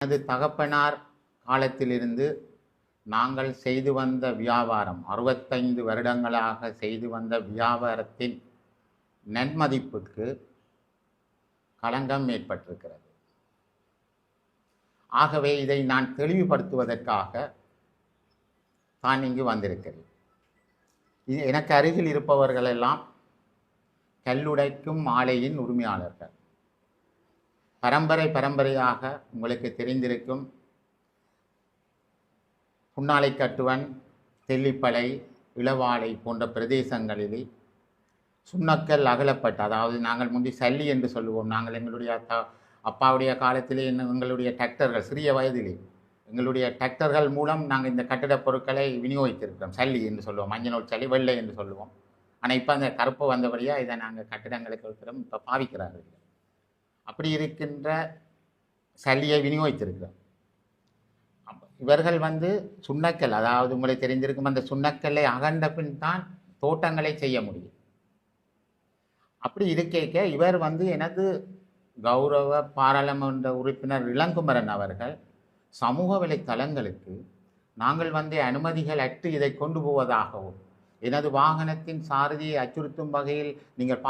எனது தகப்பனார் காலத்திலிருந்து நாங்கள் செய்து வந்த வியாபாரம் 65 வருடங்களாக செய்து வந்த வியாபாரத்தின் நன்மதிப்புக்கு களங்கம் ஏற்பட்டிருக்கிறது. ஆகவே இதை நான் தெளிவுபடுத்துவதற்காக தான் இங்கு வந்திருக்கிறேன். எனக்கு அருகில் இருப்பவர்களெல்லாம் கல்லுடைக்கும் ஆலையின் உரிமையாளர்கள். பரம்பரையாக உங்களுக்கு தெரிந்திருக்கும் புன்னாலை கட்டுவன், தெல்லிப்பளை, இளவாலை போன்ற பிரதேசங்களிலே சுண்ணக்கல் அகலப்பட்டு, அதாவது நாங்கள் முந்தி சல்லி என்று சொல்லுவோம். நாங்கள் எங்களுடைய அப்பாவுடைய காலத்திலே எங்களுடைய டிராக்டர்கள், சிறிய வயதிலே எங்களுடைய டிராக்டர்கள் மூலம் நாங்கள் இந்த கட்டிடப் பொருட்களை விநியோகித்திருக்கிறோம். சல்லி என்று சொல்லுவோம், மஞ்சள் சல்லி, வெள்ளை என்று சொல்லுவோம். ஆனால் இப்போ அந்த கருப்பு வந்தபடியாக இதை நாங்கள் கட்டிடங்களுக்கு இருக்கிறோம், இப்போ பாவிக்கிறார்கள். அப்படி இருக்கின்ற சல்லியை விநியோகித்திருக்கிறோம். இவர்கள் சுண்ணக்கல், அதாவது உங்களுக்கு தெரிந்திருக்கும், அந்த சுண்ணக்கல்லை அகண்ட பின் தான் தோட்டங்களை செய்ய முடியும். அப்படி இருக்க இவர் எனது கௌரவ பாராளுமன்ற உறுப்பினர் இளங்குமரன் அவர்கள் சமூக வலைத்தளங்களுக்கு நாங்கள் அனுமதிகள் அற்று இதை கொண்டு போவதாகவும், எனது வாகனத்தின் சாரதியை அச்சுறுத்தும் வகையில் நீங்கள்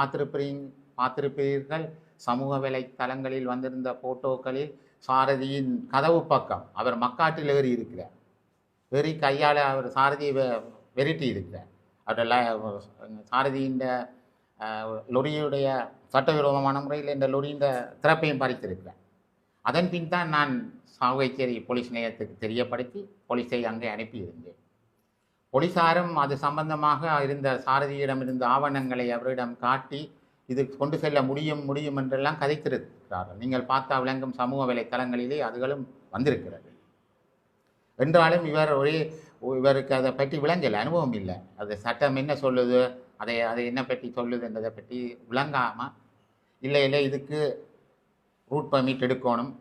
பார்த்திருப்பீர்கள். சமூக வலைத்தளங்களில் வந்திருந்த போட்டோக்களில் சாரதியின் கதவு பக்கம் அவர் மக்காட்டில் ஏறி இருக்கிறார். ஏறி கையால் அவர் சாரதியை வெறிட்டி இருக்கிறார். அவருடைய சாரதியின் லொரியுடைய சட்டவிரோதமான முறையில் இந்த லொரியின் திறப்பையும் பறித்திருக்கிறார். அதன் பின் தான் நான் சாவகச்சேரி போலீஸ் நிலையத்துக்கு தெரியப்படுத்தி போலீஸை அங்கே அனுப்பியிருந்தேன். போலீஸாரும் அது சம்பந்தமாக இருந்த சாரதியிடம் இருந்த ஆவணங்களை அவரிடம் காட்டி இது கொண்டு செல்ல முடியும் என்றெல்லாம் கதைத்திருக்கிறார்கள். நீங்கள் பார்த்தா விளங்கும் சமூக வலைத்தளங்களிலே அதுகளும் வந்திருக்கிறது. என்றாலும் இவருக்கு அதை பற்றி விளங்கல, அனுபவம் இல்லை. அது சட்டம் என்ன சொல்லுது, அதை என்ன பற்றி சொல்லுது என்றதை பற்றி விளங்காமல், இல்லை இதுக்கு ரூட் பர்மிட் எடுக்கணும்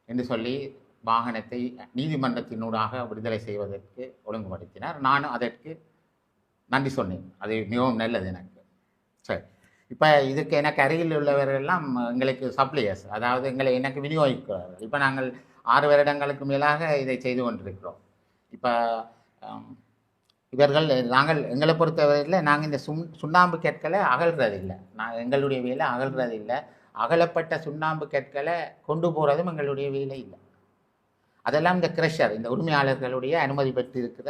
என்று சொல்லி வாகனத்தை நீதிமன்றத்தினூடாக விடுதலை செய்வதற்கு ஒழுங்குபடுத்தினார். நானும் அதற்கு நன்றி சொன்னேன். அது மிகவும் நல்லது எனக்கு. சரி, இப்போ இதுக்கு எனக்கு அருகில் உள்ளவர்களெல்லாம் எங்களுக்கு சப்ளையர்ஸ், அதாவது எனக்கு விநியோகிக்கிறார்கள். இப்போ நாங்கள் 6 வருடங்களுக்கு மேலாக இதை செய்து கொண்டிருக்கிறோம். இப்போ எங்களை பொறுத்தவரையில் நாங்கள் இந்த சுண்ணாம்பு கற்களை அகழ்றதில்லை. எங்களுடைய வேலை அகழ்றதில்லை. அகலப்பட்ட சுண்ணாம்பு கற்களை கொண்டு போகிறதும் எங்களுடைய வேலை இல்லை. அதெல்லாம் இந்த கிரஷர், இந்த உரிமையாளர்களுடைய அனுமதி பெற்று இருக்கிற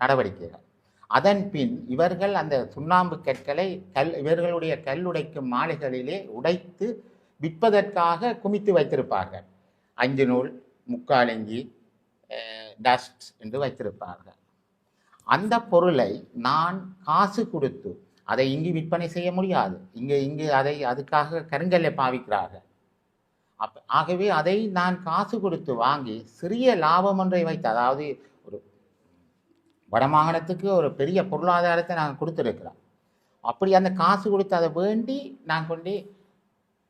நடவடிக்கைகள். அதன் பின் இவர்கள் அந்த சுண்ணாம்பு கற்களை இவர்களுடைய கல்லுடைக்கும் ஆலைகளிலே உடைத்து விற்பதற்காக குமித்து வைத்திருப்பார்கள். 5 நூல், முக்காலங்கி, டஸ்ட் என்று வைத்திருப்பார்கள். அந்த பொருளை நான் காசு கொடுத்து, அதை இங்கு விற்பனை செய்ய முடியாது. இங்கு அதை அதுக்காக கருங்கல்லை பாவிக்கிறார்கள். ஆகவே அதை நான் காசு கொடுத்து வாங்கி சிறிய லாபம் ஒன்றை வைத்து, அதாவது ஒரு வடமாகாணத்துக்கு ஒரு பெரிய பொருளாதாரத்தை நாங்கள் கொடுத்துருக்கிறோம். அப்படி அந்த காசு கொடுத்து அதை வேண்டி நான் கொண்டு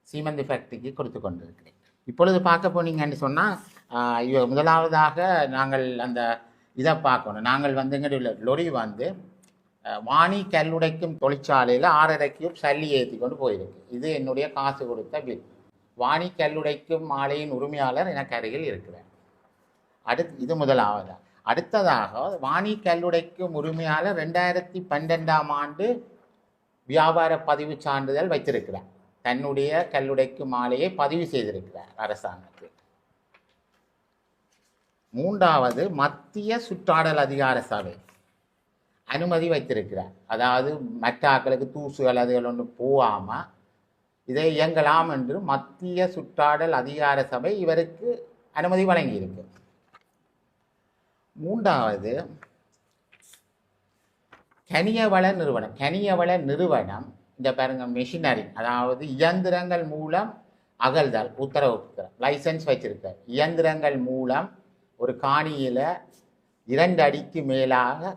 சீமெந்து ஃபேக்ட்ரிக்கு கொடுத்து கொண்டிருக்கிறேன். இப்பொழுது பார்க்க போனீங்கன்னு சொன்னால், முதலாவதாக நாங்கள் அந்த இதை பார்க்கணும். நாங்கள் எங்களுடைய லொரி வாணி கல்லுடைக்கும் தொழிற்சாலையில் 6.5 கியூப் சல்லி ஏற்றி கொண்டு போயிருக்கு. இது என்னுடைய காசு கொடுத்த பில். வாணி கல்லுடைக்கும் ஆலையின் உரிமையாளர் எனக்கு அருகில் இருக்கிறார். இது முதலாவது. அடுத்ததாக வாணி கல்லுடைக்கும் உரிமையாளர் 2012ஆம் ஆண்டு வியாபார பதிவு சான்றிதழ் வைத்திருக்கிறார். தன்னுடைய கல்லுடைக்கும் ஆலையை பதிவு செய்திருக்கிறார் அரசாங்கத்தில். 3வது மத்திய சுற்றாடல் அதிகார சபை அனுமதி வைத்திருக்கிறார். அதாவது மற்ற ஆக்களுக்கு தூசுகள் அதுகள் ஒன்று போகாமல் இதை இயங்கலாம் என்று மத்திய சுற்றாடல் அதிகார சபை இவருக்கு அனுமதி வழங்கியிருக்கு. 3வது கனியவள நிறுவனம் இந்த பாருங்க, மெஷினரி, அதாவது இயந்திரங்கள் மூலம் அகழ்தல் உத்தரவு லைசன்ஸ் வச்சிருக்க. இயந்திரங்கள் மூலம் ஒரு காணியில் 2 அடிக்கு மேலாக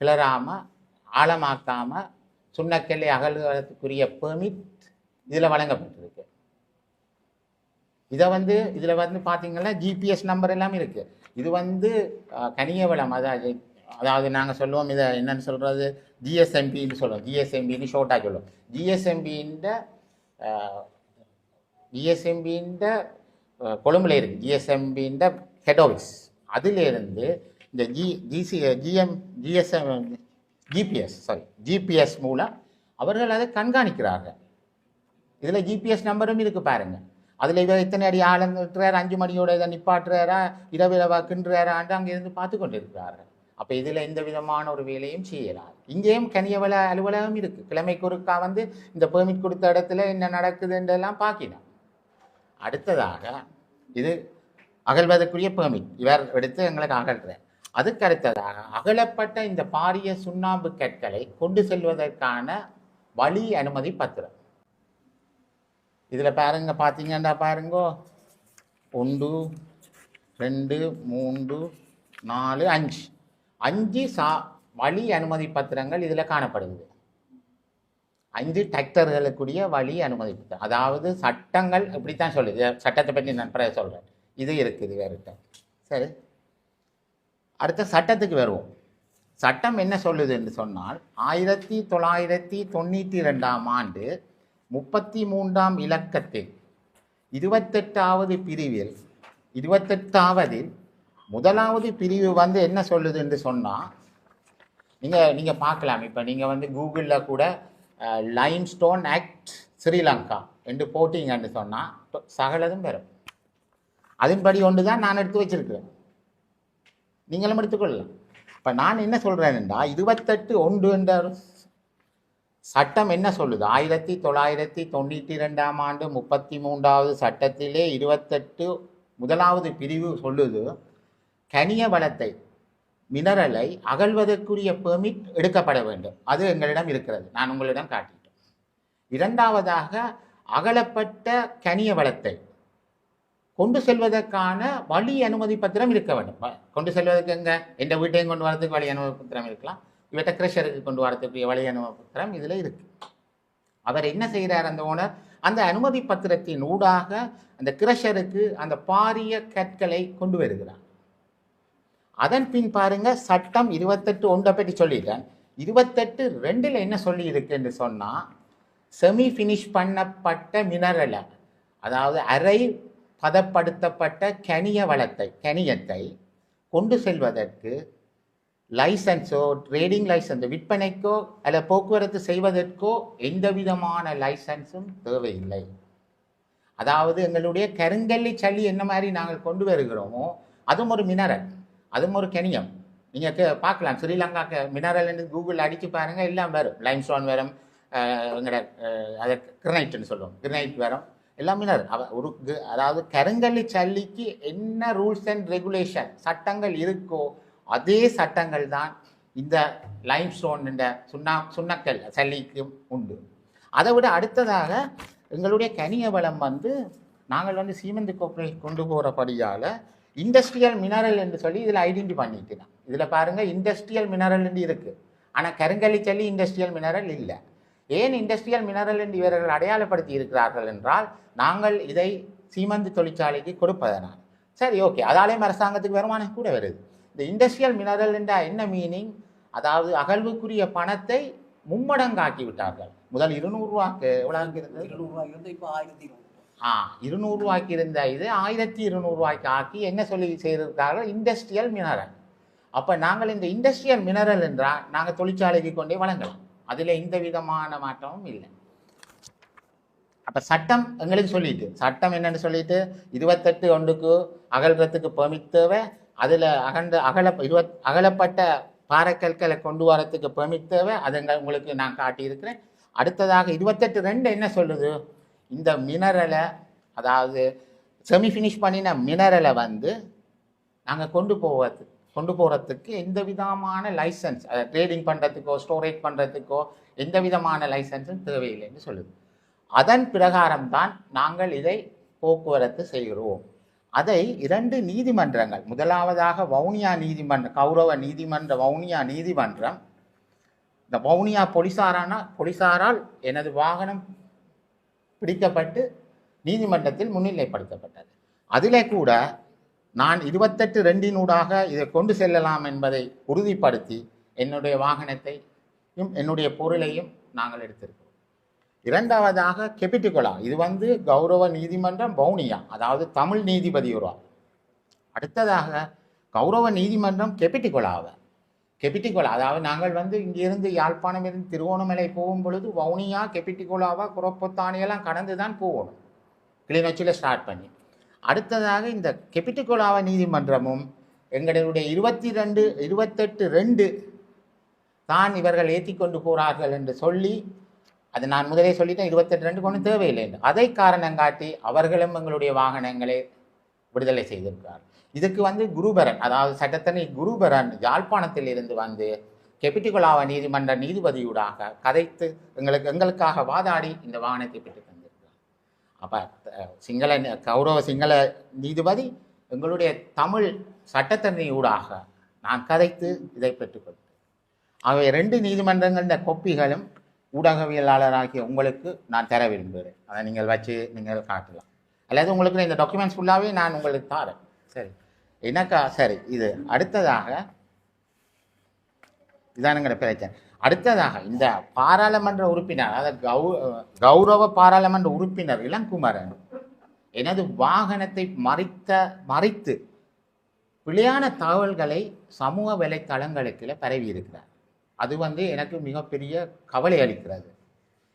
கிளறாமல் ஆழமாக்காமல் சுண்ணக்கல்லை அகழ்வதற்குரிய பெர்மிட் இதில் வழங்கப்பட்டிருக்கு. இதை இதில் பார்த்தீங்கன்னா ஜிபிஎஸ் நம்பர் எல்லாம் இருக்குது. இது கனியவளம், அதாவது நாங்கள் சொல்லுவோம், இதை என்னென்னு சொல்கிறது, ஜிஎஸ்எம்பின்னு சொல்லுவோம். ஜிஎஸ்எம்பின்னு ஷோர்ட்டாக சொல்லுவோம். ஜிஎஸ்எம்பின்ற கொழும்புல இருக்குது ஜிஎஸ்எம்பின்ற ஹெட் ஆஃபீஸ். அதிலிருந்து இந்த ஜிபிஎஸ் மூலம் அவர்கள் அதை கண்காணிக்கிறார்கள். இதில் ஜிபிஎஸ் நம்பரும் இருக்குது பாருங்கள். அதில் இவர் இத்தனை அடி ஆளுங்கிறார், 5 மணியோட இதை நிப்பாட்டுறாரா, இரவிரவா கிண்டுறாரான்ட்டு அங்கே இருந்து பார்த்து கொண்டு இருக்கிறார்கள். அப்போ இதில் எந்த விதமான ஒரு வேலையும் செய்யலாம். இங்கேயும் கனியவள அலுவலகம் இருக்குது. கிழமைக்கு ஒருக்கா வந்து இந்த பெர்மிட் கொடுத்த இடத்துல என்ன நடக்குதுன்றெல்லாம் பார்க்கலாம். அடுத்ததாக இது அகழ்வதற்குரிய பெர்மிட் இவர் எடுத்து எங்களுக்கு அகழ்றார். அதுக்கு அடுத்ததாக அகலப்பட்ட இந்த பாரிய சுண்ணாம்பு கற்களை கொண்டு செல்வதற்கான வழி அனுமதி பத்திரம். இதில் பாருங்க, பார்த்தீங்கன்னா பாருங்கோ 1 2 3 4 5 வழி அனுமதி பத்திரங்கள் இதில் காணப்படுது. 5 டிராக்டர்களுக்குரிய வழி அனுமதி பத்திரம். அதாவது சட்டங்கள் இப்படித்தான் சொல்லுது. சட்டத்தை பற்றி நான் பிறகு சொல்கிறேன். இது இருக்குது வேறுட்ட. சரி, அடுத்த சட்டத்துக்கு வருவோம். சட்டம் என்ன சொல்லுது என்று சொன்னால் 1992ஆம் ஆண்டு 33ஆம் இலக்கத்தில் 28வது பிரிவில் 28வது முதலாவது பிரிவு வந்து என்ன சொல்லுது என்று சொன்னால், நீங்கள் பார்க்கலாம். இப்போ நீங்கள் வந்து கூகுளில் கூட லைம்ஸ்டோன் ஆக்ட் ஸ்ரீலங்கா என்று போட்டிங்கன்னு சொன்னால் சகலதும் வரும். அதன்படி ஒன்று தான் நான் எடுத்து வச்சிருக்கிறேன், நீங்களும் எடுத்துக்கொள்ளலாம். இப்போ நான் என்ன சொல்கிறேன்டா 28(1) என்ற சட்டம் என்ன சொல்லுது? 1992ஆம் ஆண்டு 33வது சட்டத்திலே 28 முதலாவது பிரிவு சொல்லுது, கனிய வளத்தை மினரலை அகழ்வதற்குரிய பெர்மிட் எடுக்கப்பட வேண்டும். அது எங்களிடம் இருக்கிறது, நான் உங்களிடம் காட்டிட்டேன். இரண்டாவதாக அகலப்பட்ட கனிய வளத்தை கொண்டு செல்வதற்கான வழி அனுமதி பத்திரம் இருக்க வேண்டும். கொண்டு செல்வதற்கு எங்கே எந்த வீட்டையும் கொண்டு வரதுக்கு வழி அனுமதி பத்திரம் இருக்கலாம். இவற்றை கிரஷருக்கு கொண்டு வரதுக்குரிய வழி அனுமதி பத்திரம் இதில் இருக்கு. அவர் என்ன செய்கிறார், அந்த ஓனர் அந்த அனுமதி பத்திரத்தின் ஊடாக அந்த கிரஷருக்கு அந்த பாரிய கற்களை கொண்டு வருகிறார். அதன் பின் பாருங்க, சட்டம் 28(1) பற்றி சொல்லிட்டேன். 28(2) என்ன சொல்லி இருக்கு என்று சொன்னா, செமி ஃபினிஷ் பண்ணப்பட்ட மினரலை, அதாவது அரை பதப்படுத்தப்பட்ட கனியத்தை கொண்டு செல்வதற்கு லைசன்ஸோ ட்ரேடிங் லைசன்ஸ் விற்பனைக்கோ அல்ல போக்குவரத்து செய்வதற்கோ எந்த விதமான லைசன்ஸும் தேவையில்லை. அதாவது எங்களுடைய கருங்கல்லி சல்லி என்ன மாதிரி நாங்கள் கொண்டு வருகிறோமோ அதுவும் ஒரு மினரல், அதுவும் ஒரு கனியம். நீங்கள் பார்க்கலாம், ஸ்ரீலங்கா மினரல் என்று கூகுளில் அடித்து பாருங்கள், எல்லாம் வரும். லைம்ஸ்டோன் வரும், எங்களோட அதை கிரனைட்னு சொல்லுவோம், கிரனைட் வரும், எல்லாம் மினரல். அதாவது கருங்கல்லி சல்லிக்கு என்ன ரூல்ஸ் அண்ட் ரெகுலேஷன் சட்டங்கள் இருக்கோ அதே சட்டங்கள் தான் இந்த லைம்ஸ்டோன் என்ற சுண்ணக்கல் சல்லிக்கும் உண்டு. அதை விட அடுத்ததாக எங்களுடைய கனிய வளம் வந்து நாங்கள் வந்து சீமெந்து கோப்பரேஷன் கொண்டு போகிறபடியால் இண்டஸ்ட்ரியல் மினரல் என்று சொல்லி இதில் ஐடென்டி பண்ணிக்கலாம். இதில் பாருங்கள், இண்டஸ்ட்ரியல் மினரல் என்று இருக்குது. ஆனால் கருங்கல்லி சல்லி இண்டஸ்ட்ரியல் மினரல் இல்லை. ஏன் இண்டஸ்ட்ரியல் மினரல் என்று இவர்கள் அடையாளப்படுத்தி இருக்கிறார்கள் என்றால், நாங்கள் இதை சீமெந்து தொழிற்சாலைக்கு கொடுப்பதனால். சரி, ஓகே, அதாலேயும் அரசாங்கத்துக்கு வருமானம் கூட வருது. இந்த இண்டஸ்ட்ரியல் மினரல் என்ற என்ன மீனிங், அதாவது அகழ்வுக்குரிய பணத்தை மும்மடங்காக்கி விட்டார்கள். முதல் 200 ரூபாய்க்கு எவ்வளவு இருந்தது, 200 ரூபாய்க்கு இருந்த இது 1200 ரூபாய்க்கு ஆக்கி என்ன சொல்லி செய்திருக்கார்கள், இண்டஸ்ட்ரியல் மினரல். அப்போ நாங்கள் இந்த இண்டஸ்ட்ரியல் மினரல் என்றால் நாங்கள் தொழிற்சாலைக்கு கொண்டே வழங்கலாம், அதில் எந்த விதமான மாற்றமும் இல்லை. அப்போ சட்டம் எங்களுக்கு சொல்லிட்டு, சட்டம் என்னன்னு சொல்லிட்டு 28(1) அகழ்றதுக்கு பெர்மிட் தேவை. அதில் அகலப்பட்ட பாறைக்கற்களை கொண்டு வரத்துக்கு பெர்மிட் தேவை. அதை உங்களுக்கு நான் காட்டியிருக்கிறேன். அடுத்ததாக 28(2) என்ன சொல்லுது, இந்த மினரலை, அதாவது செமி ஃபினிஷ் பண்ணின மினரலை வந்து நாங்கள் கொண்டு போகிறதுக்கு எந்த விதமான லைசன்ஸ், அதை ட்ரேடிங் பண்ணுறதுக்கோ ஸ்டோரேஜ் பண்ணுறதுக்கோ எந்த விதமான லைசன்ஸும் தேவையில்லைன்னு சொல்லுது. அதன் பிரகாரம்தான் நாங்கள் இதை போக்குவரத்து செய்கிறோம். அதை 2 நீதிமன்றங்கள், முதலாவதாக வவுனியா நீதிமன்றம், கௌரவ நீதிமன்ற வவுனியா நீதிமன்றம், இந்த வவுனியா போலீசாரால் எனது வாகனம் பிடிக்கப்பட்டு நீதிமன்றத்தில் முன்னிலைப்படுத்தப்பட்டது. அதிலே கூட நான் 28(2) இதை கொண்டு செல்லலாம் என்பதை உறுதிப்படுத்தி என்னுடைய வாகனத்தையும் என்னுடைய பொருளையும் நாங்கள் எடுத்திருக்கிறோம். இரண்டாவதாக கெபிட்டிகொலா, இது வந்து கௌரவ நீதிமன்றம் வவுனியா, அதாவது தமிழ் நீதிபதி ஒருவர். அடுத்ததாக கௌரவ நீதிமன்றம் கெபிட்டிகொலா, அதாவது நாங்கள் வந்து இங்கிருந்து யாழ்ப்பாணம் இருந்து திருவோணமலை போகும் பொழுது வவுனியா, கெபிட்டிகொலாவா, குரப்பொத்தானியெல்லாம் கடந்து தான் போகணும், கிளிநொச்சியில் ஸ்டார்ட் பண்ணி. அடுத்ததாக இந்த கெபிட்டிகொலாவ நீதிமன்றமும் எங்களுடைய 28/2 தான் இவர்கள் ஏற்றி கொண்டு போகிறார்கள் என்று சொல்லி, அது நான் முதலே சொல்லிட்டேன், 28/2 ஒன்றும் தேவையில்லை என்று அதை காரணம் காட்டி அவர்களும் எங்களுடைய வாகனங்களை விடுதலை செய்திருக்கிறார். இதுக்கு வந்து குருபரன், அதாவது சட்டத்தனி குருபரன் யாழ்ப்பாணத்தில் இருந்து வந்து கெபிட்டிகொலாவ நீதிமன்ற நீதிபதியூடாக கதைத்து எங்களுக்காக வாதாடி இந்த வாகனத்தை பெற்று தந்திருக்கிறார். அப்போ கௌரவ சிங்கள நீதிபதி எங்களுடைய தமிழ் சட்டத்தன்மையூடாக நான் கதைத்து இதை பெற்றுக்கொண்டேன். ஆகவே 2 நீதிமன்றங்களின் கொப்பிகளும் ஊடகவியலாளராகிய உங்களுக்கு நான் தர விரும்புகிறேன். அதை நீங்கள் வச்சு நீங்கள் காட்டலாம், அல்லது உங்களுக்கு இந்த டாக்குமெண்ட்ஸ் ஃபுல்லாகவே நான் உங்களுக்கு தரேன். சரி, எனக்கா சரி. இது அடுத்ததாக இதானுங்கிற பிரச்சனை. அடுத்ததாக இந்த பாராளுமன்ற உறுப்பினர், அதாவது கௌரவ பாராளுமன்ற உறுப்பினர் இளங்குமரன் எனது வாகனத்தை மறைத்து பிழையான தகவல்களை சமூக வலைத்தளங்களுக்கு பரவி இருக்கிறார். அது வந்து எனக்கு மிகப்பெரிய கவலை அளிக்கிறது.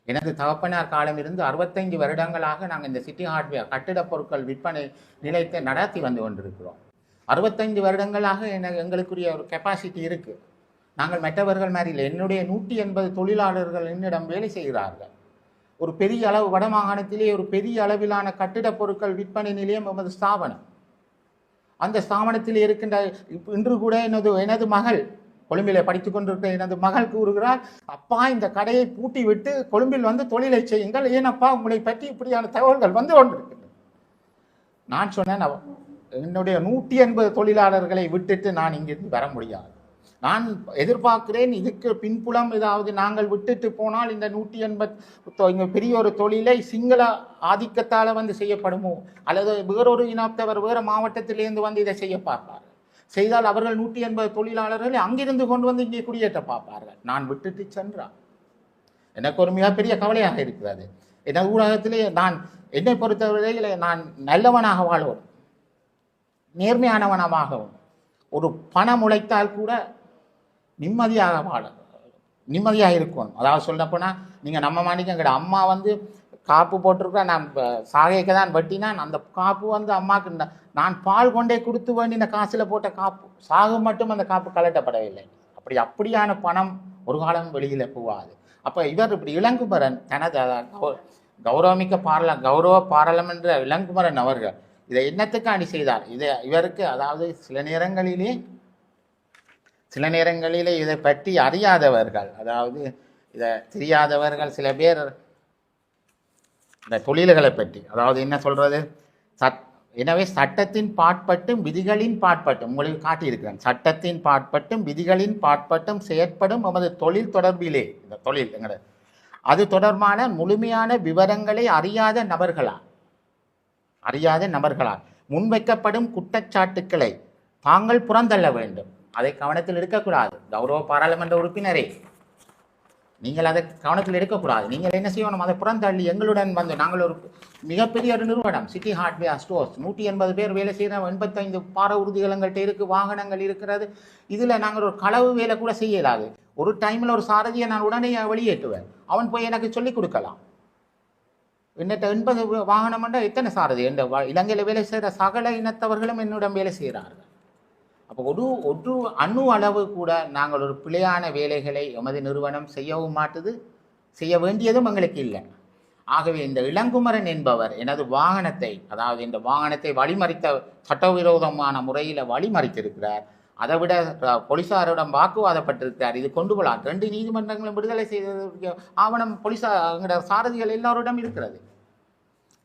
எனது தகப்பனார் காலம் இருந்து 65 வருடங்களாக நாங்கள் இந்த சிட்டி ஹார்ட்வேர் கட்டிடப் பொருட்கள் விற்பனை நிலையத்தை நடத்தி வந்து கொண்டிருக்கிறோம். 65 வருடங்களாக எங்களுக்குரிய ஒரு கெப்பாசிட்டி இருக்குது. நாங்கள் மற்றவர்கள் மாதிரி இல்லை. என்னுடைய 180 தொழிலாளர்கள் என்னிடம் வேலை செய்கிறார்கள். ஒரு பெரிய அளவு வடமாகாணத்திலே ஒரு பெரிய அளவிலான கட்டிடப் பொருட்கள் விற்பனை நிலையம் எமது ஸ்தாபனம். அந்த ஸ்தாபனத்தில் இருக்கின்ற இன்று கூட எனது மகள் கொழும்பிலே படித்து கொண்டிருக்கிற எனது மகள் கூறுகிறார், அப்பா இந்த கடையை பூட்டி விட்டு கொழும்பில் வந்து தொழிலை செய்யுங்கள், ஏனப்பா உங்களை பற்றி இப்படியான தகவல்கள் வந்து கொண்டிருக்கின்றன. நான் சொன்னேன், என்னுடைய 180 தொழிலாளர்களை விட்டுட்டு நான் இங்கிருந்து வர முடியாது. நான் எதிர்பார்க்கிறேன் இதுக்கு பின்புலம் ஏதாவது நாங்கள் விட்டுட்டு போனால் இந்த 180 பெரிய ஒரு தொழிலை சிங்கள ஆதிக்கத்தால் வந்து செய்யப்படுமோ, அல்லது வேறொரு இனத்தவர் வேறு மாவட்டத்திலிருந்து வந்து இதை செய்ய பார்ப்பார்கள். செய்தால் அவர்கள் 180 தொழிலாளர்களை அங்கிருந்து கொண்டு வந்து இங்கே குடியேற்ற பார்ப்பார்கள். நான் விட்டுட்டு சென்றான். எனக்கு ஒரு மிகப்பெரிய கவலையாக இருக்கிறது. எனது ஊடகத்திலே நான் என்னை பொறுத்தவரையில் நான் நல்லவனாக வாழ்வோம், நேர்மையானவனமாகவும், ஒரு பணம் உழைத்தால் கூட நிம்மதியாக இருக்கும். அதாவது சொல்லப்போனால் நீங்கள் நம்ம மாணிக்க எங்கட அம்மா வந்து காப்பு போட்டிருக்கா, நான் சாகைக்கு தான் வெட்டினான். அந்த காப்பு வந்து அம்மாவுக்கு நான் பால் கொண்டே கொடுத்து வேண்டின காசில் போட்ட காப்பு, சாகு மட்டும் அந்த காப்பு கலட்டப்படவில்லை. அப்படியான பணம் ஒரு காலம் வெளியில் போகாது. அப்போ இவர் இப்படி இளங்குமரன் தனது கௌரவமிக்க கௌரவ பாராளுமன்ற இளங்குமரன் அவர்கள் இதை என்னத்துக்கு அணி செய்தார்? இவருக்கு அதாவது சில நேரங்களிலே இதை பற்றி அறியாதவர்கள், அதாவது இதை தெரியாதவர்கள் சில பேர் இந்த தொழில்களை பற்றி, அதாவது என்ன சொல்றது, எனவே சட்டத்தின் பாட்பட்டும் விதிகளின் பாட்பட்டும் உங்களுக்கு காட்டியிருக்கிறேன். சட்டத்தின் பாட்பட்டும் விதிகளின் பாட்பட்டும் செயற்படும் நமது தொழில் தொடர்பிலே, இந்த தொழில் எங்களது அது தொடர்பான முழுமையான விவரங்களை அறியாத நபர்களால் முன்வைக்கப்படும் குற்றச்சாட்டுக்களை தாங்கள் புறந்தள்ள வேண்டும். அதை கவனத்தில் எடுக்கக்கூடாது. கௌரவ பாராளுமன்ற உறுப்பினரே, நீங்கள் அதை கவனத்தில் எடுக்கக்கூடாது. நீங்கள் என்ன செய்யணும், அதை புறந்தள்ளி எங்களுடன் வந்து, நாங்கள் ஒரு மிகப்பெரிய ஒரு நிறுவனம், சிட்டி ஹார்ட்வேர் ஸ்டோர்ஸ், 180 பேர் வேலை செய்கிறோம், 85 பார உறுதிகளங்கள்ட்ட இருக்குது, வாகனங்கள் இருக்கிறது. இதில் நாங்கள் ஒரு களவு வேலை கூட செய்யலாது. ஒரு டைமில் ஒரு சாரதியை நான் உடனே வெளியேற்றுவேன், அவன் போய் எனக்கு சொல்லிக் கொடுக்கலாம். என்னட்ட 80 வாகனம் என்றால் எத்தனை சாரதி? என்ற இலங்கையில் வேலை செய்கிற சகல இனத்தவர்களும் என்னிடம் வேலை செய்கிறார்கள். அப்போ ஒரு அணு அளவு கூட நாங்கள் ஒரு பிழையான வேலைகளை எமது நிறுவனம் செய்யவும் மாட்டுது, செய்ய வேண்டியதும் எங்களுக்கு இல்லை. ஆகவே இந்த இளங்குமரன் என்பவர் எனது வாகனத்தை, அதாவது இந்த வாகனத்தை வழிமறித்த, சட்டவிரோதமான முறையில் வழிமறித்திருக்கிறார். அதை விட போலீசாரிடம் வாக்குவாதப்பட்டிருக்கிறார். இது கொண்டு போகலாம். 2 நீதிமன்றங்களும் விடுதலை செய்த ஆவணம் போலீசார் சாரதிகள் எல்லோரிடம் இருக்கிறது.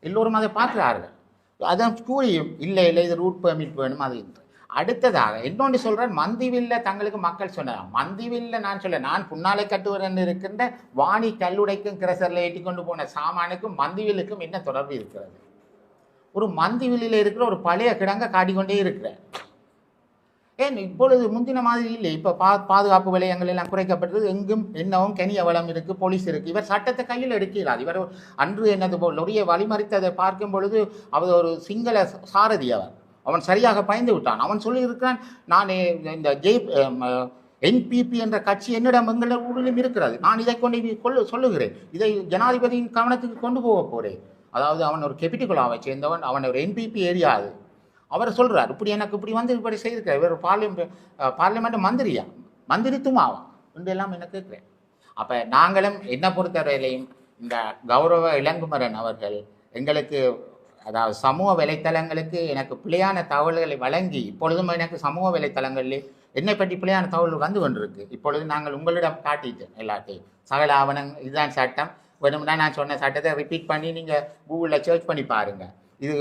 எல்லோரும் அதை பார்க்கிறார்கள். அதான் கூறியும் இல்லை இது ரூட் பெர்மிட் வேணும் அது. அடுத்ததாக இன்னொன்று சொல்கிறேன், மந்திவில்ல தங்களுக்கு மக்கள் சொன்னார். மந்திவில்ல நான் புன்னாலை கட்டுவரன் இருக்கின்ற வாணி கல்லுடைக்கும் கிரசரில் ஏற்றி கொண்டு போன சாமானுக்கும் மந்திவில்லுக்கும் என்ன தொடர்பு இருக்கிறது? ஒரு மந்திவில்லில் இருக்கிற ஒரு பழைய கிடங்க காட்டிக்கொண்டே இருக்கிற ஏன் இப்பொழுது முந்தின மாதிரி இல்லை. இப்போ பாதுகாப்பு விலையங்கள் எல்லாம் குறைக்கப்பட்டது. எங்கும் என்னவும் கனிய வளம் இருக்குது, போலீஸ் இருக்குது. இவர் சட்டத்தை கையில் எடுக்கிறார். இவர் அன்று என்னது போல் லொரிய வழிமறித்ததை பார்க்கும் பொழுது அவர் ஒரு சிங்கள சாரதி. அவன் சரியாக பயந்து விட்டான். அவன் சொல்லியிருக்கிறான், நான் இந்த என்பிபி என்ற கட்சி என்னிடம் எங்கள் ஊரிலும் இருக்கிறது, நான் இதை கொண்டு சொல்லுகிறேன், இதை ஜனாதிபதியின் கவனத்துக்கு கொண்டு போக போகிறேன். அதாவது அவன் ஒரு கெபிட்டிகுலாவை சேர்ந்தவன், அவன் ஒரு என்பிபி ஏரியா. அது அவர் சொல்கிறார், இப்படி எனக்கு இப்படி வந்து இப்படி செய்திருக்கார். இவர் பார்லிமெண்ட் மந்திரித்துமாவான் என்று எல்லாம் என்ன கேட்குறேன். அப்போ நாங்களும் என்ன பொறுத்தவரையிலையும் இந்த கௌரவ இளங்குமரன் அவர்கள் எங்களுக்கு, அதாவது சமூக வலைத்தளங்களுக்கு எனக்கு பிழையான தகவல்களை வழங்கி, இப்பொழுதும் எனக்கு சமூக வலைத்தளங்களில் என்னை பற்றி பிழையான தகவல் வந்து கொண்டிருக்கு. இப்பொழுது நாங்கள் உங்களிடம் காட்டிட்டேன் எல்லாத்தையும், சகல ஆவணம், இதுதான் சட்டம், வேணும்னா நான் சொன்ன சட்டத்தை ரிப்பீட் பண்ணி நீங்கள் கூகுளில் சர்ச் பண்ணி பாருங்கள். இது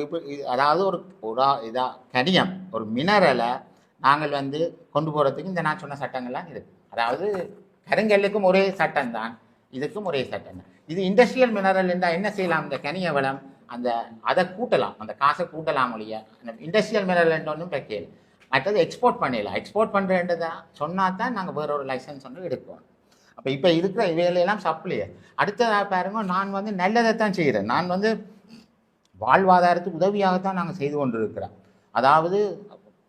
அதாவது ஒரு கனியம், ஒரு மினரலை நாங்கள் வந்து கொண்டு போகிறதுக்கு இந்த நான் சொன்ன சட்டங்கள்லாம் இருக்குது. அதாவது கருங்கல்லுக்கும் ஒரே சட்டம் தான், இதுக்கும் ஒரே சட்டம் தான். இது இண்டஸ்ட்ரியல் மினரல் இருந்தால் என்ன செய்யலாம், இந்த கனிய வளம் அதை கூட்டலாம், அந்த காசை கூட்டலாம் ஒழிய இண்டஸ்ட்ரியல் மினரல் ஒன்றும் வைக்கல. மற்றது எக்ஸ்போர்ட் பண்ணிடலாம். எக்ஸ்போர்ட் பண்ணுறேன்றதை சொன்னால் தான் நாங்கள் வேற ஒரு லைசன்ஸ் ஒன்று எடுப்போம். அப்போ இப்போ இருக்கிற இவைகளெல்லாம் சப்ளையர். அடுத்ததாக பாருங்க, நான் வந்து நல்லதை தான் செய்கிறேன். நான் வந்து வாழ்வாதாரத்துக்கு உதவியாகத்தான் நாங்கள் செய்து கொண்டிருக்கிறோம். அதாவது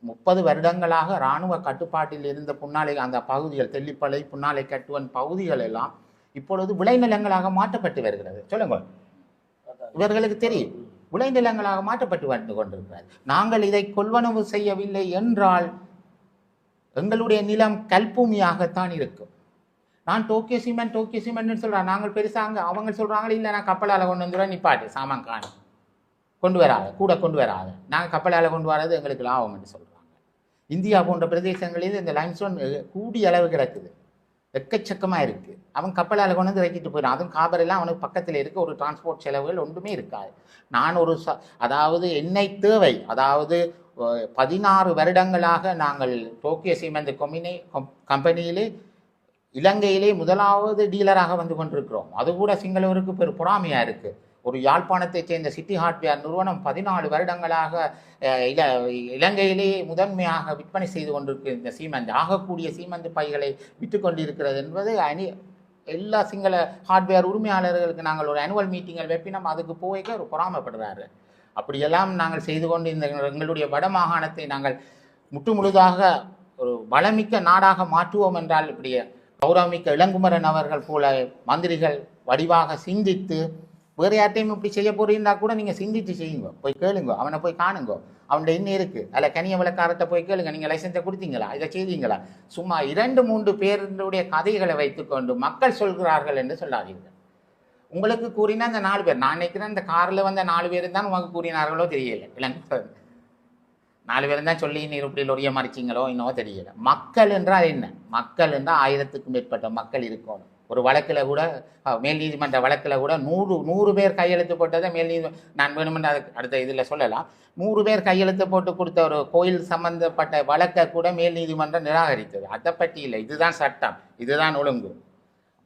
30 வருடங்களாக இராணுவ கட்டுப்பாட்டில் இருந்த புன்னாலை அந்த பகுதிகள், தெல்லிப்பளை, புன்னாலை கட்டுவன் பகுதிகள் எல்லாம் இப்பொழுது விளைநிலங்களாக மாற்றப்பட்டு வருகிறது. சொல்லுங்க, இவர்களுக்கு தெரியும், விளைநிலங்களாக மாற்றப்பட்டு வந்து கொண்டிருக்கிறது. நாங்கள் இதை கொள்வனவு செய்யவில்லை என்றால் எங்களுடைய நிலம் கல்பூமியாகத்தான் இருக்கும். நான் டோக்கியோ சிமெண்ட் சொல்கிறேன், நாங்கள் பெருசாங்க, அவங்க சொல்கிறாங்க இல்லை நான் கப்பலால் கொண்டு வந்துடுவேன், நிப்பாட்டு சாமான் காணி கொண்டு வராது, கூட கொண்டு வராது, நாங்கள் கப்பலால் கொண்டு வராது, எங்களுக்கு லாபம் என்று சொல்கிறாங்க. இந்தியா போன்ற பிரதேசங்களில் இந்த லைம்ஸ்டோன் கூடிய அளவு கிடக்குது, எக்கச்சக்கமாக இருக்குது. அவன் கப்பலால் கொண்டு வந்து வைக்கிட்டு போயிடும். அதுவும் காபரெல்லாம் அவனுக்கு பக்கத்தில் இருக்குது. ஒரு டிரான்ஸ்போர்ட் செலவுகள் ஒன்றுமே இருக்காது. நான் ஒரு அதாவது எண்ணெய் தேவை, அதாவது 16 வருடங்களாக நாங்கள் டோக்கியோ சிமெண்ட் கம்பெனியிலே இலங்கையிலே முதலாவது டீலராக வந்து கொண்டிருக்கிறோம். அது கூட சிங்களவருக்கு பெரு பொறாமையாக இருக்குது. ஒரு யாழ்ப்பாணத்தைச் சேர்ந்த சிட்டி ஹார்ட்வேர் நிறுவனம் 14 வருடங்களாக இலங்கையிலே முதன்மையாக விற்பனை செய்து கொண்டிருக்கு. இந்த சீமெண்ட் ஆகக்கூடிய சீமெண்ட் பைகளை விற்று கொண்டிருக்கிறது என்பது எல்லா சிங்கள ஹார்ட்வேர் உரிமையாளர்களுக்கு நாங்கள் ஒரு ஆனுவல் மீட்டிங்கள் வைப்பினோம். அதுக்கு போய்க்க ஒரு பொறாமைப்படுறாரு. அப்படியெல்லாம் நாங்கள் செய்து கொண்டு இந்த எங்களுடைய வடமாகாணத்தை நாங்கள் முழுதாக ஒரு வளமிக்க நாடாக மாற்றுவோம் என்றால், இப்படி கௌரவமிக்க இளங்குமரன் அவர்கள் போல மந்திரிகள் வடிவாக சிந்தித்து, வேறு யார்ட்டையும் இப்படி செய்ய போறீங்கன்னா கூட நீங்கள் சிந்தித்து செய்யுங்க. போய் கேளுங்க, அவனை போய் காணுங்க, அவன்கிட்ட என்ன இருக்குது, அதில் கனிய விளக்காரத்தை போய் கேளுங்க, நீங்கள் லைசன்ஸை கொடுத்தீங்களா, இதை செய்தீங்களா. சும்மா 2-3 பேருடைய கதைகளை வைத்துக்கொண்டு மக்கள் சொல்கிறார்கள் என்று சொல்லாதீர்கள். உங்களுக்கு கூறினா அந்த 4 பேர், நான் நினைக்கிறேன் இந்த காரில் வந்த 4 பேர் தான் உங்களுக்கு கூறினார்களோ தெரியல. இல்லைங்க, 4 பேரும் தான் சொல்லி நீர் இப்படி லொரிய மறைச்சிங்களோ இன்னும் தெரியல. மக்கள் என்றால் என்ன? மக்கள் என்றால் 1000க்கும் மேற்பட்ட மக்கள் இருக்கணும். ஒரு வழக்கில் கூட, மேல் நீதிமன்ற வழக்கில் கூட 100 பேர் கையெழுத்து போட்டதை மேல் நான் வேணுமென்று அதுக்கு அடுத்த இதில் சொல்லலாம். 100 பேர் கையெழுத்து போட்டு கொடுத்த ஒரு கோயில் சம்பந்தப்பட்ட வழக்கை கூட மேல் நீதிமன்றம் நிராகரித்தது. அதை பற்றி இல்லை, இதுதான் சட்டம், இதுதான் ஒழுங்கு.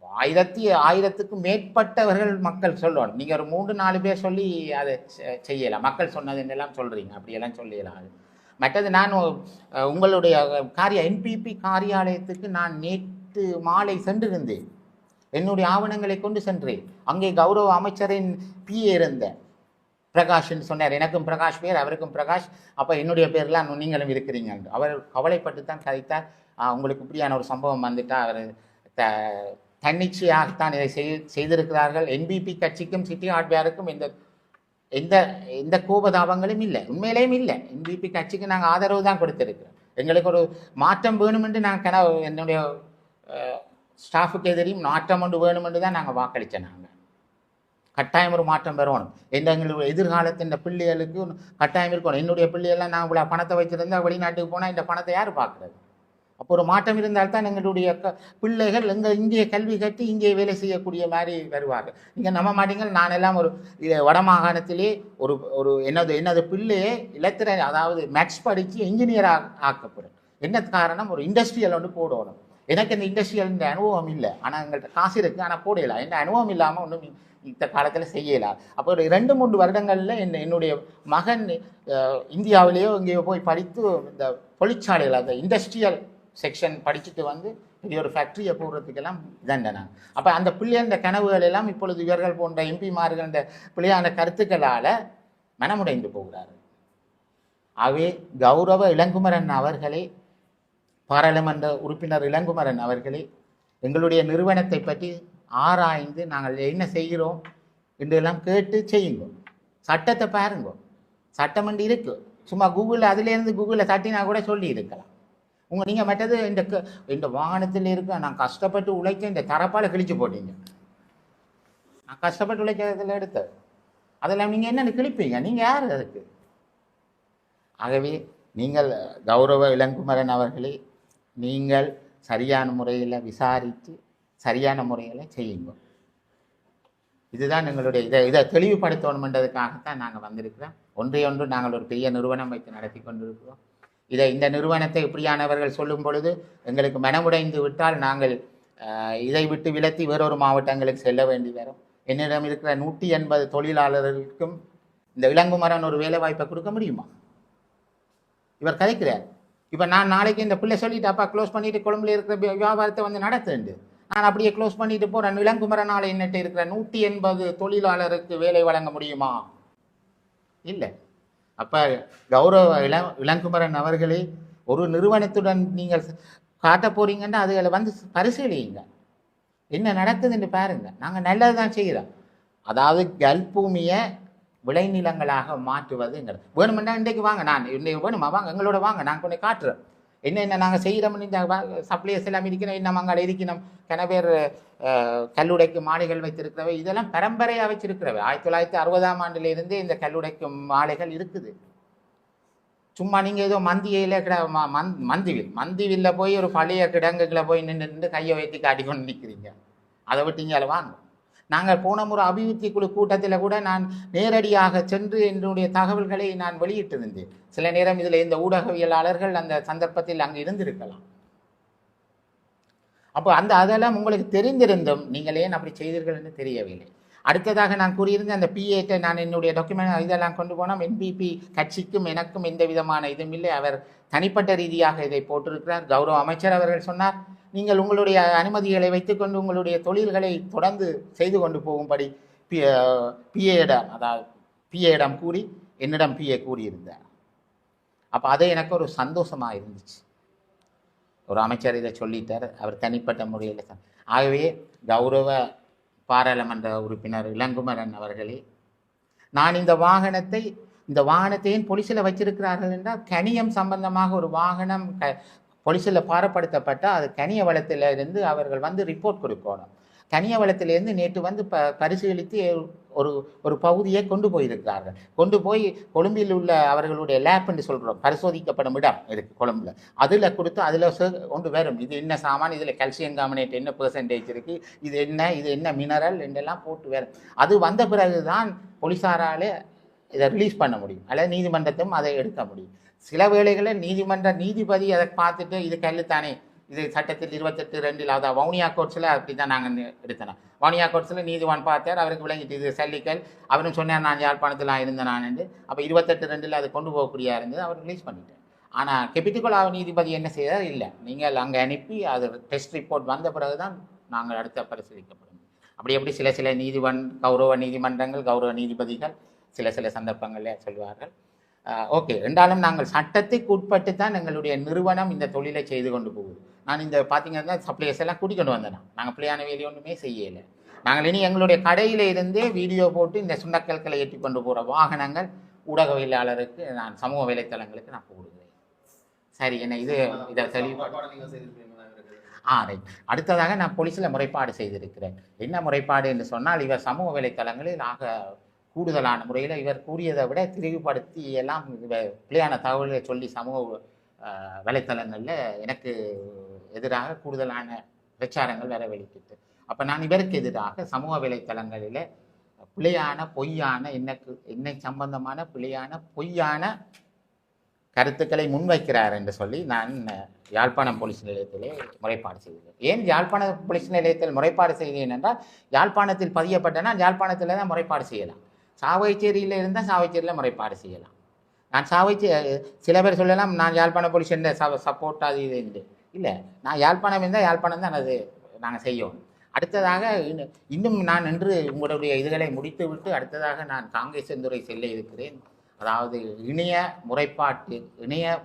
1000க்கும் மேற்பட்டவர்கள் மக்கள் சொல்லணும். நீங்கள் ஒரு 3-4 பேர் சொல்லி அதை செய்யலாம். மக்கள் சொன்னது என்னெல்லாம் சொல்கிறீங்க, அப்படியெல்லாம் சொல்லிடலாம். அது மற்றது, நான் உங்களுடைய என்பிபி காரியாலயத்துக்கு நான் நேற்று மாலை சென்றிருந்தேன். என்னுடைய ஆவணங்களை கொண்டு சென்றேன். அங்கே கௌரவ அமைச்சரின் பிஏ இருந்த பிரகாஷ்ன்னு சொன்னார். எனக்கும் பிரகாஷ் பேர், அவருக்கும் பிரகாஷ். அப்போ என்னுடைய பேர்லாம் நீங்களும் இருக்கிறீங்க. அவர் கவலைப்பட்டு தான் கதைத்தார். உங்களுக்கு இப்படியான ஒரு சம்பவம் வந்துட்டா, அவர் தன்னிச்சையாகத்தான் இதை செய்திருக்கிறார்கள். என்பிபி கட்சிக்கும் சிட்டி ஹார்ட்வேருக்கும் எந்த கோபதாபங்களும் இல்லை, உண்மையிலேயும் இல்லை. என்பிபி கட்சிக்கு நாங்கள் ஆதரவு தான் கொடுத்துருக்கிறோம். எங்களுக்கு ஒரு மாற்றம் வேணுமென்று நான் என்னுடைய ஸ்டாஃபுக்கு எதிரையும் மாற்றம் ஒன்று வேணுமென்று தான் நாங்கள் வாக்களித்தோம். நாங்கள் கட்டாயம் ஒரு மாற்றம் பெறணும். எங்களுடைய எதிர்காலத்தின் பிள்ளைகளுக்கு கட்டாயம் இருக்கணும். என்னுடைய பிள்ளைகள்லாம் நான் இவ்வளோ பணத்தை வச்சுருந்தா வெளிநாட்டுக்கு போனால் இந்த பணத்தை யார் பார்க்குறது? அப்போ ஒரு மாற்றம் இருந்தால்தான் எங்களுடைய பிள்ளைகள் இங்கே கல்வி கட்டி இங்கே வேலை செய்யக்கூடிய மாதிரி வருவார்கள். நீங்கள் நம்ப மாட்டீங்க, நான் எல்லாம் ஒரு வடமாகாணத்திலே ஒரு என்னது பிள்ளையே இலத்திர, அதாவது மேக்ஸ் படித்து இன்ஜினியராக ஆக்கப்படுறேன். என்ன காரணம்? ஒரு இண்டஸ்ட்ரியல் ஒன்று போடணும். எனக்கு இந்த இண்டஸ்ட்ரியல் இந்த அனுபவம் இல்லை, ஆனால் எங்கள்கிட்ட காசு இருக்குது, ஆனால் போடலாம். எந்த அனுபவம் இல்லாமல் ஒன்றும் இந்த காலத்தில் செய்யலாம். அப்போ ஒரு 2-3 வருடங்களில் என்னுடைய மகன் இந்தியாவிலேயோ இங்கேயோ போய் படித்து இந்த தொழிற்சாலைகள் அந்த இண்டஸ்ட்ரியல் செக்ஷன் படிச்சுட்டு வந்து பெரிய ஒரு ஃபேக்ட்ரியை போடுறதுக்கெல்லாம் தண்டனை. அப்போ அந்த பிள்ளையான கனவுகள் எல்லாம் இப்பொழுது இவர்கள் போன்ற எம்பிமார்கள் இந்த பிள்ளையான கருத்துக்களால் மனமுடைந்து போகிறார்கள். ஆகவே கௌரவ இளங்குமரன் அவர்களே, பாராளுமன்ற உறுப்பினர் இளங்குமரன் அவர்களே, எங்களுடைய நிறுவனத்தை பற்றி ஆராய்ந்து நாங்கள் என்ன செய்கிறோம் என்றெல்லாம் கேட்டு செய்யுங்க. சட்டத்தை பாருங்க, சட்டம் என்று இருக்கு. சும்மா கூகுளில் அதுலேருந்து கூகுளில் தட்டினா கூட சொல்லி இருக்கலாம். நீங்கள் மற்றது இந்த வாகனத்தில் இருக்க நான் கஷ்டப்பட்டு உழைக்க இந்த தரப்பால் கிழிச்சு போட்டீங்க. நான் கஷ்டப்பட்டு உழைக்கிறதுல எடுத்து அதெல்லாம் நீங்கள் என்னென்னு கிழிப்பீங்க? நீங்கள் யார் அதுக்கு? ஆகவே நீங்கள் கௌரவ இளங்குமரன் அவர்களே, நீங்கள் சரியான முறையில் விசாரித்து சரியான முறையில் செய்யுங்க. இதுதான் எங்களுடைய இதை தெளிவுபடுத்தணுமென்றதுக்காகத்தான் நாங்கள் வந்திருக்கிறோம். ஒன்று நாங்கள் ஒரு பெரிய நிறுவனம் வைத்து நடத்தி கொண்டிருக்கிறோம். இந்த நிறுவனத்தை இப்படியானவர்கள் சொல்லும் பொழுது எங்களுக்கு மனமுடைந்து விட்டால் நாங்கள் இதை விட்டு விலத்தி வேறொரு மாவட்டங்களுக்கு செல்ல வேண்டி வரும். என்னிடம் இருக்கிற 180 தொழிலாளர்களுக்கும் இந்த இளங்குமரன் ஒரு வேலை வாய்ப்பை கொடுக்க முடியுமா? இவர் கதைக்கிறார். இப்போ நான் நாளைக்கு இந்த பிள்ளை சொல்லிட்டு அப்பா க்ளோஸ் பண்ணிட்டு கொழும்புல இருக்கிற வியாபாரத்தை வந்து நடத்துண்டு, நான் அப்படியே க்ளோஸ் பண்ணிட்டு போகிறேன். இளங்குமரனால் என்னட்டு இருக்கிற 180 தொழிலாளருக்கு வேலை வழங்க முடியுமா? இல்லை. அப்போ கௌரவ இளங்குமரன் அவர்களே, ஒரு நிறுவனத்துடன் நீங்கள் காட்ட போறீங்கன்னா அதுகளை வந்து பரிசீலியுங்க, என்ன நடக்குதுன்னு பாருங்க. நாங்கள் நல்லது தான் செய்கிறோம். அதாவது கல்பூமியை விளைநிலங்களாக மாற்றுவதுங்கிறது வேணுமெண்டா இன்றைக்கு வாங்க, நான் இன்றைக்கு வேணுமா வாங்க, எங்களோட வாங்க, நான் கொண்டு காட்டுறேன் என்ன நாங்கள் செய்கிறோம்னு. இந்த சப்ளைஸ் எல்லாம் இருக்கணும், இன்னும் அங்கே இருக்கணும். கன பேர் கல்லுடைக்கு மாலைகள் வைத்திருக்கிறவை, இதெல்லாம் பரம்பரையாக வச்சிருக்கிறவை. 1960ஆம் ஆண்டிலிருந்தே இந்த கல்லுடைக்கு மாலைகள் இருக்குது. சும்மா நீங்கள் ஏதோ மந்தியில் மந்திவில்ல போய் ஒரு பழைய கிடங்குகளை போய் நின்று கையை வைத்து காட்டிக்கொண்டு நிற்கிறீங்க. அதை விட்டீங்க அதை வாங்க. நாங்கள் போன முறை அபிவிருத்தி குழு கூட்டத்தில் கூட நான் நேரடியாக சென்று என்னுடைய தகவல்களை நான் வெளியிட்டிருந்தேன். சில நேரம் இதில் இந்த ஊடகவியலாளர்கள் அந்த சந்தர்ப்பத்தில் அங்கே இருந்திருக்கலாம். அப்போ அதெல்லாம் உங்களுக்கு தெரிந்திருந்தும் நீங்கள் ஏன் அப்படி செய்தீர்கள் என்று தெரியவில்லை. அடுத்ததாக நான் கூறியிருந்தேன், அந்த பிஏட்டை நான் என்னுடைய டாக்குமெண்ட் இதெல்லாம் கொண்டு போனோம். என்பிபி கட்சிக்கும் எனக்கும் எந்த விதமான இதுவும் இல்லை. அவர் தனிப்பட்ட ரீதியாக இதை போட்டிருக்கிறார். கௌரவ அமைச்சர் அவர்கள் சொன்னார், நீங்கள் உங்களுடைய அனுமதிகளை வைத்துக்கொண்டு உங்களுடைய தொழில்களை தொடர்ந்து செய்து கொண்டு போகும்படி பிஏயிடம், அதாவது பிஏயிடம் கூறி என்னிடம் பிஏ கூறியிருந்தார். அப்போ அது எனக்கு ஒரு சந்தோஷமாக இருந்துச்சு. ஒரு அமைச்சர் இதை சொல்லிட்டார், அவர் தனிப்பட்ட முறையில். ஆகவே கௌரவ பாராளுமன்ற உறுப்பினர் இளங்குமரன் அவர்களே, நான் இந்த வாகனத்தையும் போலீஸில் வச்சிருக்கிறார்கள் என்றால், கனியம் சம்பந்தமாக ஒரு வாகனம் போலீஸில் பாரப்படுத்தப்பட்டால் அது கனிய வளத்தில் இருந்து அவர்கள் வந்து ரிப்போர்ட் கொடுக்கணும். கனிய வளத்திலேருந்து நேற்று வந்து பரிசீலித்து ஒரு பகுதியை கொண்டு போயிருக்கிறார்கள். கொண்டு போய் கொழும்பில் உள்ள அவர்களுடைய லேப் என்று சொல்கிறோம், பரிசோதிக்கப்படும் இடம் இருக்குது கொழும்பில். அதில் கொடுத்து அதில் கொண்டு வரும், இது என்ன சாமான், இதில் கால்சியம் கார்பனேட் என்ன பெர்சன்டேஜ் இருக்குது, இது என்ன மினரல் என்றெல்லாம் போட்டு வரும். அது வந்த பிறகு தான் போலீஸாரால் இதை ரிலீஸ் பண்ண முடியும், அல்லது நீதிமன்றத்தையும் அதை எடுக்க முடியும். சில வேளைகளில் நீதிபதி அதை பார்த்துட்டு இது கல்லுத்தானே, இது சட்டத்தில் 28(2) அதாவது வவுனியா கோர்ட்ஸில் அப்படி தான் நாங்கள் எடுத்தோம். வவுனியா கோர்ட்ஸில் நீதிவான் பார்த்தார், அவருக்கு விளங்கிட்டு இது சல்லிக்கல். அவரும் சொன்னார் நான் யாழ்ப்பாணத்தில் இருந்தேன் நான் என்று. அப்போ 28(2) அது கொண்டு போகக்கூடியா இருந்தது, அவர் ரிலீஸ் பண்ணிட்டார். ஆனால் கெபிட்டிகோலாவ நீதிபதி என்ன செய்தார், இல்லை நீங்கள் அங்கே அனுப்பி அது டெஸ்ட் ரிப்போர்ட் வந்த பிறகு தான் நாங்கள் அடுத்த பரிசீலிக்கப்படும். அப்படி சில கௌரவ நீதிமன்றங்கள், கௌரவ நீதிபதிகள் சில சந்தர்ப்பங்களில் சொல்வார்கள். ஓகே என்றாலும் நாங்கள் சட்டத்துக்கு உட்பட்டு தான் எங்களுடைய நிறுவனம் இந்த தொழிலை செய்து கொண்டு போகுது. நான் இந்த பார்த்தீங்கன்னா சப்ளைஸ் எல்லாம் கூட்டிக்கொண்டு வந்தேன். நாங்கள் பிள்ளையான வேலையை ஒன்றுமே செய்யலை. நாங்கள் இனி எங்களுடைய கடையில் இருந்தே வீடியோ போட்டு இந்த சுண்டக்கற்களை ஏற்றி கொண்டு போகிற வாகனங்கள் ஊடகவியலாளருக்கு நான் சமூக வலைத்தளங்களுக்கு நான் போடுகிறேன். சரி, என்ன இதை ரைட். அடுத்ததாக நான் போலீஸில் முறைப்பாடு செய்திருக்கிறேன். என்ன முறைப்பாடு என்று சொன்னால், இவர் சமூக வலைத்தளங்களில் கூடுதலான முறையில் இவர் கூறியதை விட திரிவுபடுத்தி எல்லாம் பிள்ளையான தகவல்களை சொல்லி சமூக வலைத்தளங்களில் எனக்கு எதிராக கூடுதலான பிரச்சாரங்கள் வர வெளிக்கிட்டு. அப்போ நான் இவருக்கு எதிராக சமூக வலைத்தளங்களில் பிள்ளையான பொய்யான என்னை சம்பந்தமான பிள்ளையான பொய்யான கருத்துக்களை முன்வைக்கிறார் என்று சொல்லி நான் யாழ்ப்பாணம் போலீஸ் நிலையத்திலே முறைப்பாடு செய்தேன். ஏன் யாழ்ப்பாண போலீஸ் நிலையத்தில் முறைப்பாடு செய்தேன் என்றால், யாழ்ப்பாணத்தில் பதியப்பட்டனா யாழ்ப்பாணத்தில் தான் முறைப்பாடு செய்யலாம். சாவகச்சேரியில் இருந்தால் சாவகச்சேரியில் முறைப்பாடு செய்யலாம். நான் சில பேர் சொல்லலாம் நான் யாழ்ப்பாண போலீஸ் என்ற சப்போர்ட் அது இது என்று. இல்லை, நான் யாழ்ப்பாணம் இருந்தால் யாழ்ப்பாணம் தான் அது நாங்கள் செய்யோம். அடுத்ததாக இன்னும் நான் இன்று உங்களுடைய இதுகளை முடித்து விட்டு அடுத்ததாக நான் காங்கேசந்துறை செல்ல இருக்கிறேன். அதாவது இணைய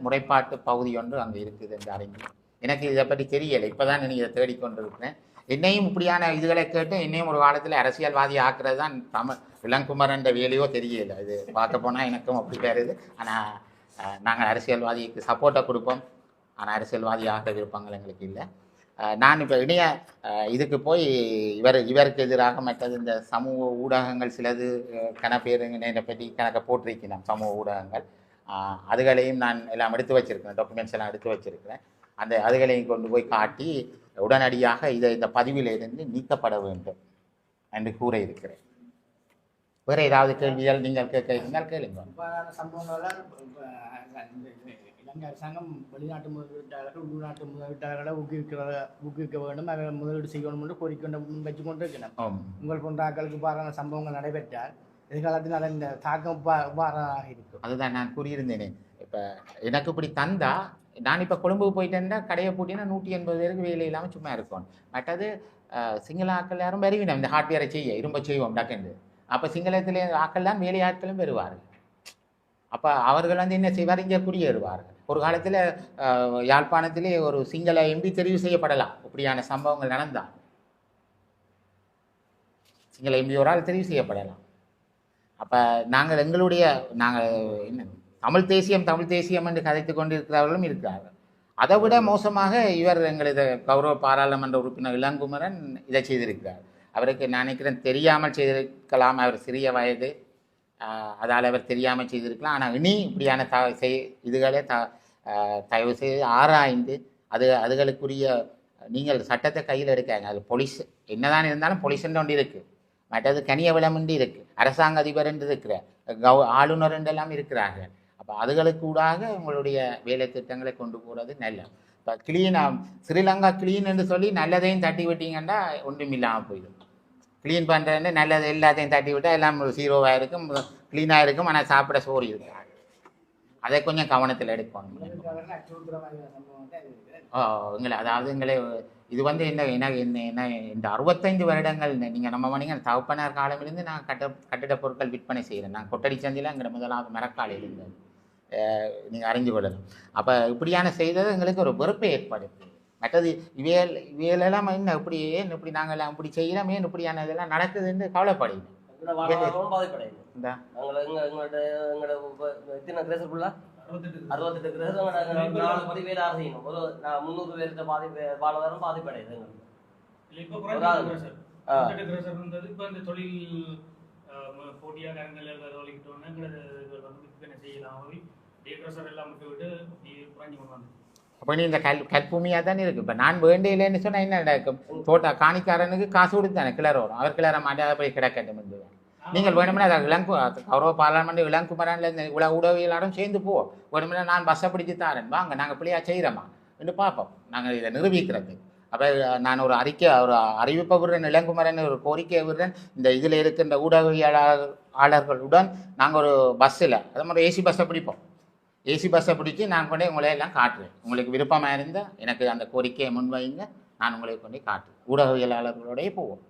முறைப்பாட்டு பகுதி ஒன்று அங்கே இருக்குது என்று அறிஞ்சு, எனக்கு இதை பற்றி தெரியலை, இப்போ தான் நீங்கள் இதை தேடிக்கொண்டிருக்கிறேன். என்னையும் இப்படியான இதுகளை கேட்டு என்னையும் ஒரு காலத்தில் அரசியல்வாதி ஆக்குறது தான் இளங்குமரன் வேலையோ தெரியலை. இது பார்க்க போனால் எனக்கும் அப்படி பேருது. ஆனால் நாங்கள் அரசியல்வாதிக்கு சப்போர்ட்டை கொடுப்போம், ஆனால் அரசியல்வாதி ஆகிற விருப்பங்கள் எங்களுக்கு இல்லை. நான் இப்போ இணைய இதுக்கு போய் இவருக்கு எதிராக மற்றது இந்த சமூக ஊடகங்கள் சிலது கணப்பேருங்க பற்றி கணக்கை போட்டிருக்கிறேன். சமூக ஊடகங்கள் அதுகளையும் நான் எல்லாம் எடுத்து வச்சிருக்கிறேன், டாக்குமெண்ட்ஸ் எல்லாம் எடுத்து வச்சிருக்கிறேன். அதுகளையும் கொண்டு போய் காட்டி உடனடியாக இந்த பதிவிலிருந்து நீக்கப்பட வேண்டும் என்று கூற இருக்கிறேன். வேறு ஏதாவது கேள்விகள் நீங்கள் கேட்க கேளுங்க. இலங்கை அரசாங்கம் வெளிநாட்டு முதலீட்டாளர்கள் உள்நாட்டு முதலீட்டாளர்களை ஊக்குவிக்க வேண்டும், அவர்கள் முதலீடு செய்யணும் என்று கோரிக்கை வச்சு கொண்டு இருக்கிறோம். உங்கள் போன்ற ஆக்களுக்கு பாரான சம்பவங்கள் நடைபெற்றால் எதிர்காலத்தில் அதன் இந்த தாக்கம் பாராக இருக்கும். அதுதான் நான் கூறியிருந்தேனே. இப்போ எனக்கு இப்படி தந்தா நான் இப்போ கொழும்புக்கு போயிட்டேன்னா கடையை போட்டினா 180 பேருக்கு வேலை இல்லாமல் சும்மா இருக்கும். மற்றது சிங்கள ஆக்கள் யாரும் வருவினோம் இந்த ஹார்ட்வேரை செய்ய இரும்ப செய்வோம் டக்குண்டு. அப்போ சிங்களத்திலே ஆக்கள் தான் வேலை ஆட்களும் பெறுவார்கள். அப்போ அவர்கள் என்ன செய்வார், இங்கே குடியேறுவார்கள். ஒரு காலத்தில் யாழ்ப்பாணத்திலே ஒரு சிங்கள எம்பி தெரிவு செய்யப்படலாம். இப்படியான சம்பவங்கள் நடந்தால் சிங்கள எம்பி ஒரு ஆள் தெரிவு செய்யப்படலாம். அப்போ நாங்கள் என்ன தமிழ் தேசியம் என்று கதைத்து கொண்டிருக்கிறவர்களும் இருக்கிறார்கள். அதை விட மோசமாக இவர் எங்களது கௌரவ பாராளுமன்ற உறுப்பினர் இளங்குமரன் இதை செய்திருக்கிறார். அவருக்கு நான் நினைக்கிறேன் தெரியாமல் செய்திருக்கலாம், அவர் சிறிய வயது, அதால் அவர் தெரியாமல் செய்திருக்கலாம். ஆனால் இனி இப்படியான இதுகளை தயவு செய்து ஆராய்ந்து அதுகளுக்குரிய நீங்கள் சட்டத்தை கையில் எடுக்காங்க. அது போலீஸ் என்னதான் இருந்தாலும் போலீஸ்ன்னு ஒன்று இருக்குது, மற்றது கனியவளம்ன்று இருக்குது, அரசாங்க அதிபர் என்று இருக்கிற ஆளுநர் என்றெல்லாம் இருக்கிறார்கள். அப்போ அதுகளுக்கு கூடாக உங்களுடைய வேலை திட்டங்களை கொண்டு போகிறது நல்லது. இப்போ ஸ்ரீலங்கா கிளீன் என்று சொல்லி நல்லதையும் தட்டி விட்டீங்கன்னா ஒன்றும் இல்லாமல் போயிடும். க்ளீன் பண்ணுறதுன்னு நல்லது எல்லாத்தையும் தட்டி விட்டால் எல்லாம் ஜீரோவாக இருக்கும், க்ளீனாக இருக்கும், ஆனால் சாப்பிட சோறு இருக்கும். அதை கொஞ்சம் கவனத்தில் எடுக்கணும். அதாவது இது என்ன இந்த 65 வருடங்கள் நீங்கள் நம்ம மணிங்க தகப்பனார் காலமிருந்து நான் கட்டிட பொருட்கள் விற்பனை செய்கிறேன். நான் கொட்டடி சந்தையில் எங்களை முதலாவது மரக்கால் இருந்தது, நீங்கள் அறிஞ்சு கொள்ளலாம். அப்போ இப்படியான செய்தது எங்களுக்கு ஒரு வெறுப்பை ஏற்படுத்து. மற்றது இவையெல்லாம் என்ன இப்படி நாங்கள் இப்படி செய்கிறோமே இப்படியான இதெல்லாம் நடக்குதுன்னு கவலைப்படுது. அப்போ நீ இந்த கற்பூமியாக தானே இருக்குது. இப்போ நான் வேண்டையிலேன்னு சொன்னால் என்ன நடக்கும், காணிக்காரனுக்கு காசு கொடுத்தானே கிளற வரும், அவர் கிளற மாட்டாத போய் கிடக்கட்டும். நீங்கள் வேணும்னா அதை கௌரவ பாராளுமன்ற இளங்குமரன்ல இந்த உடவியலாரும் சேர்ந்து வேணும்னா நான் பஸ்ஸை பிடிச்சி தாரேன் வாங்க, நாங்கள் பிள்ளையா செய்கிறோமா என்று பார்ப்போம். நாங்கள் இதை நிரூபிக்கிறது. அப்போ நான் ஒரு அறிவிப்பை விடுறேன், இளங்குமரன் ஒரு கோரிக்கையை விடுறேன். இந்த இதில் இருக்கின்ற ஊடகவியலாளர்களுடன் நாங்கள் ஒரு பஸ்ஸில் அதே மாதிரி ஏசி பஸ்ஸை பிடிப்போம். ஏசி பஸ்ஸை பிடிச்சி நான் கொண்டே உங்களை எல்லாம் காட்டுறேன். உங்களுக்கு விருப்பமாக இருந்தால் எனக்கு அந்த கோரிக்கையை முன்வைங்க, நான் உங்களை கொண்டே காட்டுறேன். ஊடகவியலாளர்களோடய போவோம்.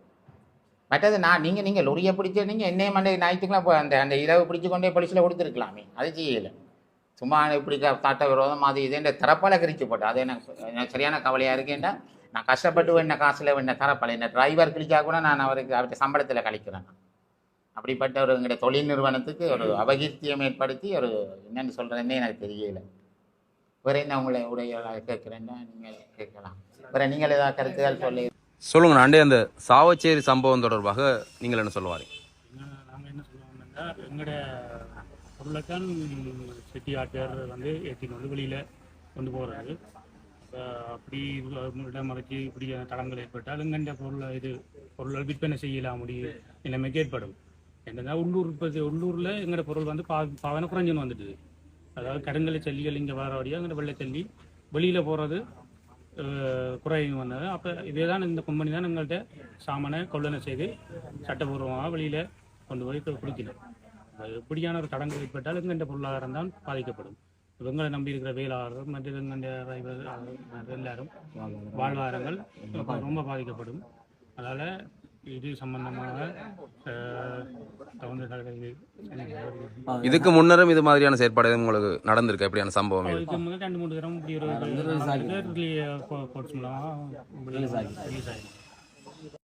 மற்றது நீங்கள் லொரியை பிடிச்ச நீங்கள் என்னைய மண்டே ஞாயிற்றுக்கெல்லாம் அந்த இரவு பிடிச்சி கொண்டே போலீஸில் கொடுத்துருக்கலாமே, அது செய்யலை. சும்மா இப்படி சட்ட விரோதம் அது இதுன்ற தரப்பால கிழிச்சு போட்டேன். அது எனக்கு சரியான கவலையாக இருக்கேன்டா. நான் கஷ்டப்பட்டு வேண காசில் வேண தரப்பால் என்ன டிரைவர் கிழிச்சா கூட நான் அவர்கிட்ட சம்பளத்தில் கழிக்கிறேன். அப்படிப்பட்ட ஒரு எங்களுடைய தொழில் நிறுவனத்துக்கு ஒரு அபகீர்த்தியம் ஏற்படுத்தி ஒரு என்னென்னு சொல்கிறேன்னே எனக்கு தெரியலை. வேறு என்ன உங்களை உடைய கேட்குறேன்னா நீங்கள் கேட்கலாம். வேறு நீங்கள் ஏதாவது கருத்துகள் சொல்லுங்க. அண்டே அந்த சாவச்சேரி சம்பவம் தொடர்பாக நீங்கள் என்ன சொல்லுவார்? நாங்கள் என்ன சொல்லுவோம்னா எங்களுடைய பொருளைத்தான் செட்டி ஆட்டர் ஏற்றின்னு வெளியில் கொண்டு போகிறது. அப்படி இடமறைச்சி இப்படி தடங்கள் ஏற்பட்டால் எங்கண்ட பொருளை விற்பனை செய்யலாம் முடியும் நிலைமைக்கு ஏற்படும். என்னன்னா உள்ளூரில் எங்களோட பொருள் பாவனை குறைஞ்சுன்னு வந்துடுது. அதாவது கருங்கலை ஜல்லிகள் இங்கே வர வழியாக அங்கே வெள்ளை ஜல்லி வெளியில் போகிறது குறையும் வந்தது. அப்போ இதே தான் இந்த கம்பெனி தான் எங்கள்கிட்ட சாமானை கொள்ளனை செய்து சட்டபூர்வமாக வெளியில் கொண்டு போய் கொடுக்கணும். எப்படியான ஒரு தடங்கள் ஏற்பட்டால் எங்கள்கிட்ட பொருளாதாரம் தான் பாதிக்கப்படும். எங்களை நம்பி இருக்கிற வேளாளர்கள் மற்ற எங்கள்கிட்ட எல்லாரும் வாழ்வாதாரங்கள் ரொம்ப பாதிக்கப்படும். அதனால் இது சம்பந்தமாக இதுக்கு முன்னரும் இது மாதிரியான செயற்பாடு உங்களுக்கு நடந்திருக்கு? எப்படியான சம்பவம்? இதுக்கு முதல் 2-3 தரம் இப்படி ஒரு கோர்ட்ஸ் மூலமாக ரிலீஸ் ஆகி